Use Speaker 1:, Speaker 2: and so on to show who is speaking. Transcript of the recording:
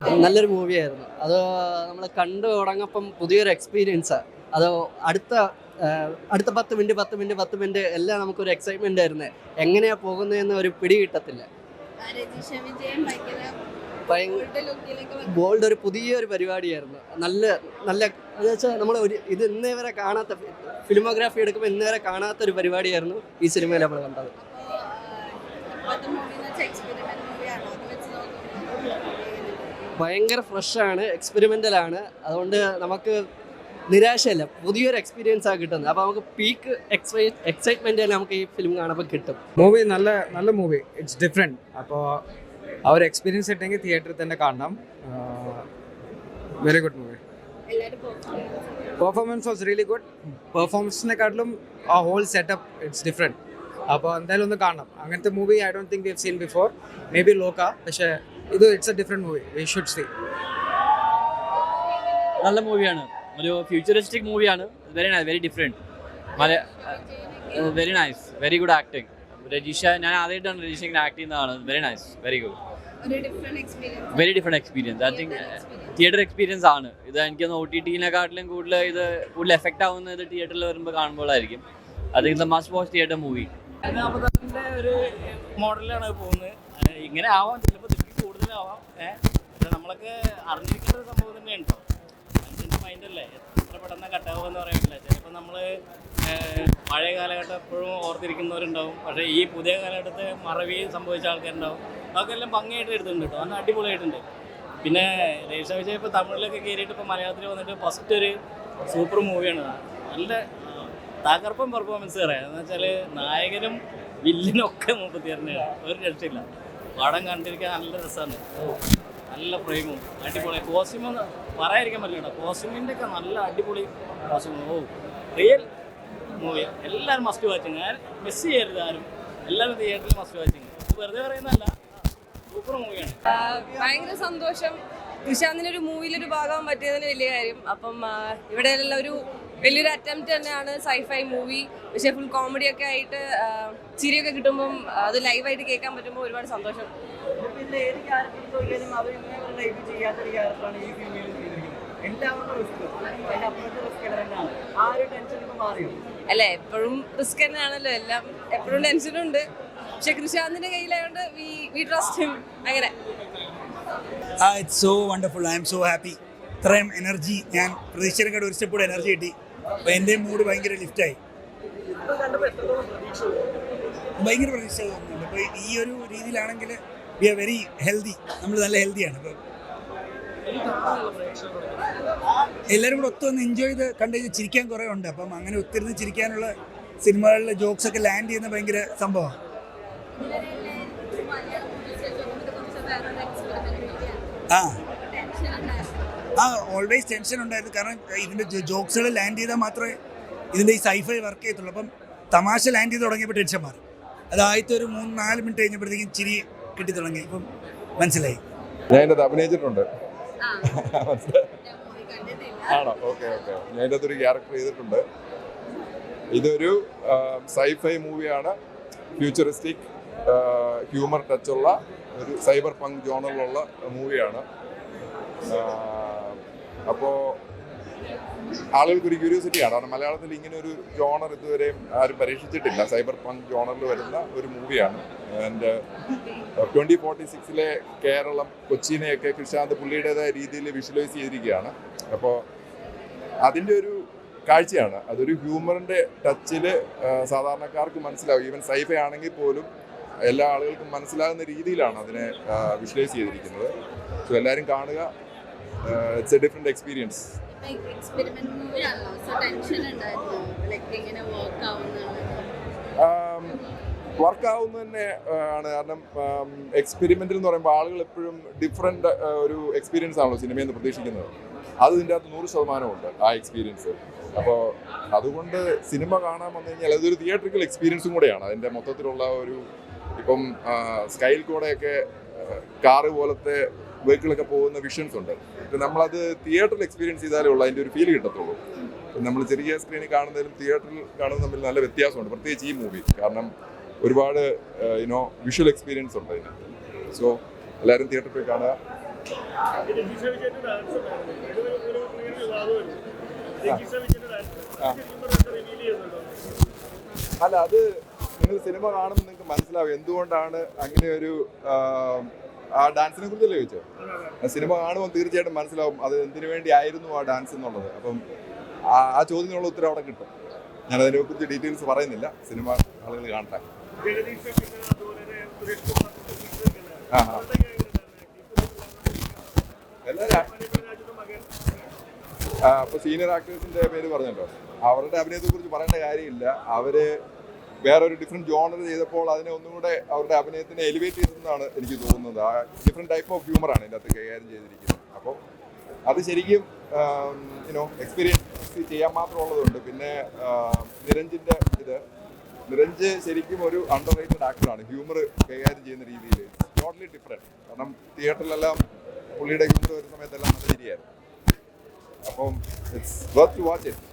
Speaker 1: നല്ലൊരു മൂവിയായിരുന്നു അത്. നമ്മൾ കണ്ടു തുടങ്ങപ്പം പുതിയൊരു എക്സ്പീരിയൻസാണ് അത്. അടുത്ത അടുത്ത 10 മിനിറ്റ് എല്ലാം നമുക്കൊരു എക്സൈറ്റ്മെൻ്റ് ആയിരുന്നു. എങ്ങനെയാണ് പോകുന്നതെന്ന് ഒരു പിടി കിട്ടത്തില്ല. ബോൾഡ് ഒരു പുതിയൊരു പരിപാടിയായിരുന്നു. നല്ല നല്ല എന്ന് വെച്ചാൽ നമ്മൾ ഇത് ഇന്നേ വരെ കാണാത്ത ഫിലിമോഗ്രാഫി എടുക്കുമ്പോൾ ഇന്നേ വരെ കാണാത്തൊരു പരിപാടിയായിരുന്നു ഈ സിനിമയിൽ നമ്മൾ കണ്ടത്. ഭയങ്കര ഫ്രഷാണ്, എക്സ്പെരിമെൻ്റലാണ്. അതുകൊണ്ട് നമുക്ക് നിരാശയില്ല, പുതിയൊരു എക്സ്പീരിയൻസാണ് കിട്ടുന്നത്. അപ്പോൾ നമുക്ക് പീക്ക് എക്സൈറ്റ്മെൻറ്റ് തന്നെ നമുക്ക് ഈ ഫിലിം കാണുമ്പോൾ കിട്ടും.
Speaker 2: മൂവി നല്ല നല്ല മൂവി, ഇറ്റ്സ് ഡിഫറെൻറ്റ്. അപ്പോൾ ആ ഒരു എക്സ്പീരിയൻസ് കിട്ടുമെങ്കിൽ തിയേറ്ററിൽ തന്നെ കാണണം. Very good movie. Performance was really good. പെർഫോമൻസിനെക്കാട്ടിലും ആ ഹോൾ സെറ്റപ്പ് ഇറ്റ്സ് ഡിഫറെൻറ്റ്. അപ്പോൾ എന്തായാലും ഒന്ന് കാണണം. അങ്ങനത്തെ movie I don't think we have seen before. Maybe Loka, പക്ഷേ ഇത് it's a different movie. We should see.
Speaker 3: നല്ല മൂവിയാണ്, ഒരു ഫ്യൂച്ചറിസ്റ്റിക് മൂവിയാണ്. Very different, very nice, very good acting. Rajisha, ഞാൻ ആദ്യമായിട്ടാണ് രജിഷ ഇങ്ങനെ ആക്ട് ചെയ്യുന്നതാണ്. Very nice, very good, very different experience. I think theatre experience ആണ് ഇത്. എനിക്കൊന്ന് OTT-നെക്കാട്ടിലും കൂടുതൽ എഫക്റ്റ് ആവുന്നത് ഇത് തിയേറ്ററിൽ വരുമ്പോൾ കാണുമ്പോഴായിരിക്കും. I think the must watch theatre movie.
Speaker 4: അവതാറിൻ്റെ ഒരു മോഡലിലാണ് പോകുന്നത്. ഇങ്ങനെ ആവാം, ചിലപ്പോൾ ഇതിൽ കൂടുതലാവാം. പക്ഷെ നമ്മളൊക്കെ അറിഞ്ഞിരിക്കേണ്ട ഒരു സംഭവം തന്നെയാണ് കേട്ടോ. മനുഷ്യൻ്റെ മൈൻഡല്ലേ, എത്ര പെട്ടെന്ന് കട്ടാവുമെന്ന് പറയാനില്ല. ചിലപ്പോൾ നമ്മൾ പഴയ കാലഘട്ടം എപ്പോഴും ഓർത്തിരിക്കുന്നവരുണ്ടാവും, പക്ഷേ ഈ പുതിയ കാലഘട്ടത്തിൽ മറവി സംഭവിച്ച ആൾക്കാരുണ്ടാവും. അതൊക്കെ എല്ലാം ഭംഗിയായിട്ട് എടുത്തിട്ടുണ്ട് കേട്ടോ, അന്ന് അടിപൊളിയായിട്ടുണ്ട്. പിന്നെ രജിഷ വിജയ് ഇപ്പോൾ തമിഴിലൊക്കെ കയറിയിട്ട് ഇപ്പോൾ മലയാളത്തിൽ വന്നിട്ട് ഫസ്റ്റ് ഒരു സൂപ്പർ മൂവിയാണ്. നല്ല തകർപ്പൻ പെർഫോമൻസ് പറയാം. എന്ന് വെച്ചാൽ നായകനും വില്ലനും ഒക്കെ 34 ഒരു രക്ഷയില്ല. പടം കണ്ടിരിക്കാൻ നല്ല രസമാണ്. നല്ല ഫ്രെയിമും അടിപൊളി കോസ്റ്റ്യൂമും പറയാതിരിക്കാൻ പറ്റില്ല. കോസ്റ്റ്യൂമിൻ്റെ ഒക്കെ നല്ല അടിപൊളി കോസ്റ്റ്യൂം. Real movie. എല്ലാവരും മസ്റ്റ് വാച്ചിങ്. മിസ് ചെയ്യരുത് ആരും. എല്ലാവരും തിയേറ്ററിൽ മസ്റ്റ് വാച്ചിങ്. വെറുതെ പറയുന്നതല്ല, സൂപ്പർ മൂവിയാണ്.
Speaker 5: ഭയങ്കര സന്തോഷം. കൃഷാന്തിനൊരു മൂവിയിലൊരു ഭാഗം പറ്റിയതിന് വലിയ കാര്യം. അപ്പം ഇവിടെ ഒരു വലിയൊരു അറ്റംപ്റ്റ് തന്നെയാണ് സൈഫൈ മൂവി. പക്ഷേ ഫുൾ കോമഡിയൊക്കെ ആയിട്ട് ചിരിയൊക്കെ കിട്ടുമ്പം അത് ലൈവായിട്ട് കേൾക്കാൻ പറ്റുമ്പോൾ ഒരുപാട് സന്തോഷം.
Speaker 6: പിന്നെ ഏത് ക്യാരക്ടർ ചോദിക്കാനും അവർ ലൈഫ് ചെയ്യാത്തൊരു ക്യാരക്ടറാണ് ഈ ഫിലിമിൽ ചെയ്തിരിക്കുന്നത്. എല്ലാവരും റിസ്ക്, അതിൻ്റെ അപ്പുറത്തെ റിസ്ക് തന്നെയാണ്. ആ ഒരു ടെൻഷൻ ഇപ്പോൾ മാറിയോ?
Speaker 5: അല്ല, എപ്പോഴും റിസ്ക് തന്നെയാണല്ലോ, എല്ലാം എപ്പോഴും ടെൻഷനുണ്ട്. പക്ഷെ കൃഷാന്തിന്റെ കയ്യിലായതുകൊണ്ട് വി ട്രസ്റ്റ് ഹിം. അങ്ങനെ
Speaker 7: it's so wonderful. I M so happy. ഇത്രയും എനർജി ഞാൻ പ്രതീക്ഷിച്ചതിനെക്കാട് ഒരു സ്റ്റെപ്പ് കൂടെ എനർജി കിട്ടി. അപ്പോൾ എൻ്റെ മൂഡ് ഭയങ്കര ലിഫ്റ്റായി. ഭയങ്കര പ്രതീക്ഷ തോന്നുന്നുണ്ട്. അപ്പോൾ ഈ ഒരു രീതിയിലാണെങ്കിൽ വി ആർ വെരി ഹെൽത്തി. നമ്മൾ നല്ല ഹെൽത്തിയാണ്. അപ്പോൾ എല്ലാവരും കൂടെ ഒത്തൊന്ന് എൻജോയ് ചെയ്ത് കണ്ടു കഴിഞ്ഞാൽ ചിരിക്കാൻ കുറേ ഉണ്ട്. അപ്പം അങ്ങനെ ഒത്തിരുന്ന് ചിരിക്കാനുള്ള സിനിമകളിലെ ജോക്സൊക്കെ ലാൻഡ് ചെയ്യുന്ന ഭയങ്കര സംഭവമാണ്. ഓൾവേസ് ടെൻഷൻ ഉണ്ടായിരുന്നു. കാരണം ഇതിൻ്റെ ജോക്സുകൾ ലാൻഡ് ചെയ്താൽ മാത്രമേ ഇതിൻ്റെ ഈ സൈഫൈ വർക്ക് ചെയ്യത്തുള്ളൂ. അപ്പം തമാശ ലാൻഡ് ചെയ്ത് തുടങ്ങിയപ്പോൾ ടെൻഷൻ മാറി. അത് ആദ്യത്തെ ഒരു 3-4 മിനിറ്റ് കഴിഞ്ഞപ്പോഴത്തേക്കും ചിരി കിട്ടി തുടങ്ങി. ഇപ്പം മനസ്സിലായി.
Speaker 8: ഞാൻ ഇതിനകത്ത് അഭിനയിച്ചിട്ടുണ്ട്. ആണോ? ഓക്കെ. ഞാൻ ഇതിനകത്ത് ഒരു ക്യാരക്ടർ ചെയ്തിട്ടുണ്ട്. ഇതൊരു സൈഫൈ മൂവിയാണ്. ഫ്യൂച്ചറിസ്റ്റിക് ഹ്യൂമർ ടച്ചുള്ള ഒരു സൈബർ പങ്ക് ജോണറിലുള്ള മൂവിയാണ്. അപ്പോൾ ആളുകൾക്കൊരു ക്യൂരിയോസിറ്റിയാണ്. കാരണം മലയാളത്തിൽ ഇങ്ങനെ ഒരു ജോണർ ഇതുവരെയും ആരും പരീക്ഷിച്ചിട്ടില്ല. സൈബർ പങ്ക് ജോണറിൽ വരുന്ന ഒരു മൂവിയാണ്. ആൻഡ് 2046 കേരളം, കൊച്ചിനെയൊക്കെ കൃഷാന്ത് പുള്ളിയുടേതായ രീതിയിൽ വിഷ്വലൈസ് ചെയ്തിരിക്കുകയാണ്. അപ്പോൾ അതിൻ്റെ ഒരു കാഴ്ചയാണ്. അതൊരു ഹ്യൂമറിൻ്റെ ടച്ചിൽ സാധാരണക്കാർക്ക് മനസ്സിലാവും. ഈവൻ സൈഫൈ ആണെങ്കിൽ പോലും എല്ലാ ആളുകൾക്കും മനസ്സിലാകുന്ന രീതിയിലാണ് അതിനെ വിഷ്വലൈസ് ചെയ്തിരിക്കുന്നത്. സോ എല്ലാവരും കാണുക. It's a different experience. Work ആവുന്ന തന്നെ ആണ്. കാരണം എക്സ്പെരിമെൻ്റ് എന്ന് പറയുമ്പോൾ ആളുകൾ എപ്പോഴും ഡിഫറെൻ്റ് ഒരു എക്സ്പീരിയൻസ് ആണല്ലോ സിനിമയിൽ നിന്ന് പ്രതീക്ഷിക്കുന്നത്. അത് ഇതിൻ്റെ അകത്ത് 100% ഉണ്ട് ആ എക്സ്പീരിയൻസ്. അപ്പോൾ അതുകൊണ്ട് സിനിമ കാണാൻ വന്നു കഴിഞ്ഞാൽ അതൊരു തിയേറ്ററിക്കൽ എക്സ്പീരിയൻസും കൂടെയാണ്. അതിൻ്റെ മൊത്തത്തിലുള്ള ഒരു ഇപ്പം സ്കൈൽ കൂടെയൊക്കെ കാറ് പോലത്തെ വെഹിക്കിളൊക്കെ പോകുന്ന വിഷൻസ് ഉണ്ട്. ഇപ്പം നമ്മളത് തിയേറ്ററിൽ എക്സ്പീരിയൻസ് ചെയ്താലേ ഉള്ളൂ അതിൻ്റെ ഒരു ഫീൽ കിട്ടത്തുള്ളൂ. ഇപ്പം നമ്മൾ ചെറിയ സ്ക്രീനിൽ കാണുന്നതിലും തിയേറ്ററിൽ കാണുന്നതും തമ്മിൽ നല്ല വ്യത്യാസമുണ്ട്. പ്രത്യേകിച്ച് ഈ മൂവി. കാരണം ഒരുപാട് വിഷ്വൽ എക്സ്പീരിയൻസ് ഉണ്ട് അതിന്. സോ എല്ലാവരും തിയേറ്ററിൽ പോയി കാണുക. അല്ല, അത് നിങ്ങൾ സിനിമ കാണുമ്പോൾ നിങ്ങൾക്ക് മനസ്സിലാവും എന്തുകൊണ്ടാണ് അങ്ങനെ ഒരു ആ ഡാൻസിനെ കുറിച്ചല്ലേ ചോദിച്ചത്. സിനിമ കാണുമ്പോൾ തീർച്ചയായിട്ടും മനസ്സിലാവും അത് എന്തിനു വേണ്ടി ആയിരുന്നു ആ ഡാൻസ് എന്നുള്ളത്. അപ്പം ആ ചോദ്യത്തിനുള്ള ഉത്തരം അവിടെ കിട്ടും. ഞാൻ അതിനെക്കുറിച്ച് ഡീറ്റെയിൽസ് പറയുന്നില്ല, സിനിമ ആളുകൾ കാണട്ടെ. അപ്പൊ സീനിയർ ആക്ടേഴ്സിന്റെ പേര് പറഞ്ഞല്ലോ, അവരുടെ അഭിനയത്തെ കുറിച്ച് പറയേണ്ട കാര്യമില്ല. അവര് വേറൊരു ഡിഫറെന്റ് ജോണർ ചെയ്തപ്പോൾ അതിനെ ഒന്നും കൂടെ അവരുടെ അഭിനയത്തിനെ എലിവേറ്റ് ചെയ്തെന്നാണ് എനിക്ക് തോന്നുന്നത്. ആ ഡിഫറെന്റ് ടൈപ്പ് ഓഫ് ഹ്യൂമറാണ് ഇതിനകത്ത് കൈകാര്യം ചെയ്തിരിക്കുന്നത്. അപ്പോൾ അത് ശരിക്കും എക്സ്പീരിയൻസ് ചെയ്യാൻ മാത്രമുള്ളതുണ്ട്. പിന്നെ നിരഞ്ജ് ശരിക്കും ഒരു അണ്ടർ റേറ്റഡ് ആക്ടറാണ്. ഹ്യൂമർ കൈകാര്യം ചെയ്യുന്ന രീതിയിൽ ടോട്ടലി ഡിഫറെന്റ്. കാരണം തിയേറ്ററിലെല്ലാം പുള്ളിയുടെ ഹ്യൂമർ വരുന്ന സമയത്തെല്ലാം നല്ല ശരിയായിരുന്നു. അപ്പം it's worth to watch it.